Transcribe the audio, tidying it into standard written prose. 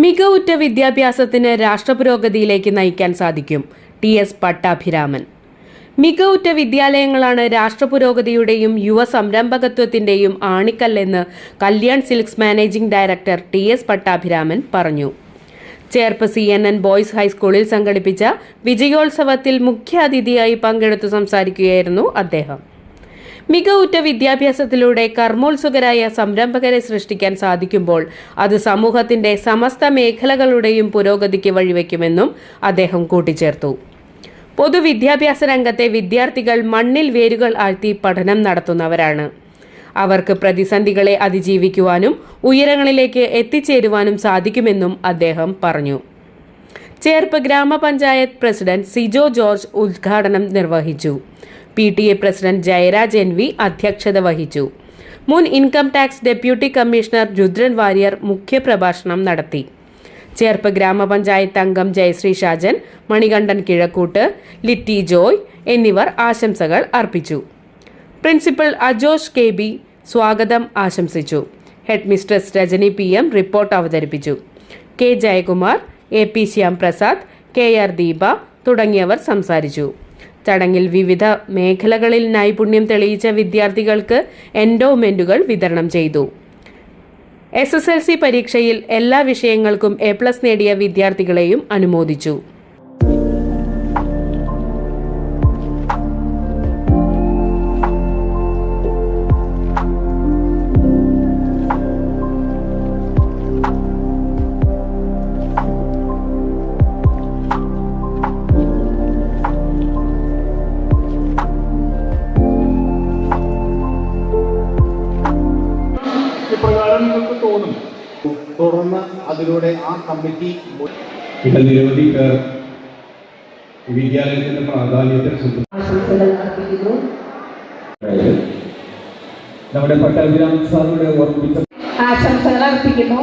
മികവുറ്റ വിദ്യാഭ്യാസത്തിന് രാഷ്ട്രപുരോഗതിയിലേക്ക് നയിക്കാൻ സാധിക്കും. TS പട്ടാഭിരാമൻ. മികവുറ്റ വിദ്യാലയങ്ങളാണ് രാഷ്ട്രപുരോഗതിയുടെയും യുവ സംരംഭകത്വത്തിന്റെയും ആണിക്കല്ലെന്ന് Kalyan silks managing director TS Pattabhiraman പറഞ്ഞു. ചേർപ്പ് CNN ബോയ്സ് ഹൈസ്കൂളിൽ സംഘടിപ്പിച്ച വിജയോത്സവത്തിൽ മുഖ്യാതിഥിയായി പങ്കെടുത്തു സംസാരിക്കുകയായിരുന്നു അദ്ദേഹം. മികവുറ്റ വിദ്യാഭ്യാസത്തിലൂടെ കർമ്മോത്സുകരായ സംരംഭകരെ സൃഷ്ടിക്കാൻ സാധിക്കുമ്പോൾ അത് സമൂഹത്തിന്റെ സമസ്ത മേഖലകളുടെയും പുരോഗതിക്ക് വഴിവെക്കുമെന്നും അദ്ദേഹം കൂട്ടിച്ചേർത്തു. പൊതുവിദ്യാഭ്യാസ രംഗത്തെ വിദ്യാർത്ഥികൾ മണ്ണിൽ വേരുകൾ ആഴ്ത്തി പഠനം നടത്തുന്നവരാണ്. അവർക്ക് പ്രതിസന്ധികളെ അതിജീവിക്കുവാനും ഉയരങ്ങളിലേക്ക് എത്തിച്ചേരുവാനും സാധിക്കുമെന്നും അദ്ദേഹം പറഞ്ഞു. ചേർപ്പ് ഗ്രാമപഞ്ചായത്ത് പ്രസിഡന്റ് സിജോ ജോർജ് ഉദ്ഘാടനം നിർവഹിച്ചു. PTA പ്രസിഡന്റ് ജയരാജ് NV അധ്യക്ഷത വഹിച്ചു. മുൻ income tax deputy commissioner Rudran Warrier മുഖ്യപ്രഭാഷണം നടത്തി. ചേർപ്പ് ഗ്രാമപഞ്ചായത്ത് അംഗം ജയശ്രീ ഷാജൻ, മണികണ്ഠൻ കിഴക്കൂട്ട്, ലിറ്റി ജോയ് എന്നിവർ ആശംസകൾ അർപ്പിച്ചു. പ്രിൻസിപ്പൽ അജോഷ് KB സ്വാഗതം ആശംസിച്ചു. Head mistress Rajani PM report അവതരിപ്പിച്ചു. K Jayakumar, AP Shyamprasad, KR Deepa തുടങ്ങിയവർ സംസാരിച്ചു. ചടങ്ങിൽ വിവിധ മേഖലകളിൽ നൈപുണ്യം തെളിയിച്ച വിദ്യാർത്ഥികൾക്ക് എൻഡോമെന്റുകൾ വിതരണം ചെയ്തു. SSLC പരീക്ഷയിൽ എല്ലാ വിഷയങ്ങൾക്കും A+ നേടിയ വിദ്യാർത്ഥികളെയും അനുമോദിച്ചു. പ്രകാരം നിങ്ങൾക്ക് തോന്നും. തുടർന്ന് അതിലൂടെ ആ കമ്മിറ്റി നിരവധി പേർ വിദ്യാലയത്തിന്റെ പ്രാധാന്യത്തെ നമ്മുടെ പട്ടാഭിരാമൻ സാറിന്റെ ഓർമ്മിച്ച ആശംസകൾ അർപ്പിക്കുന്നു.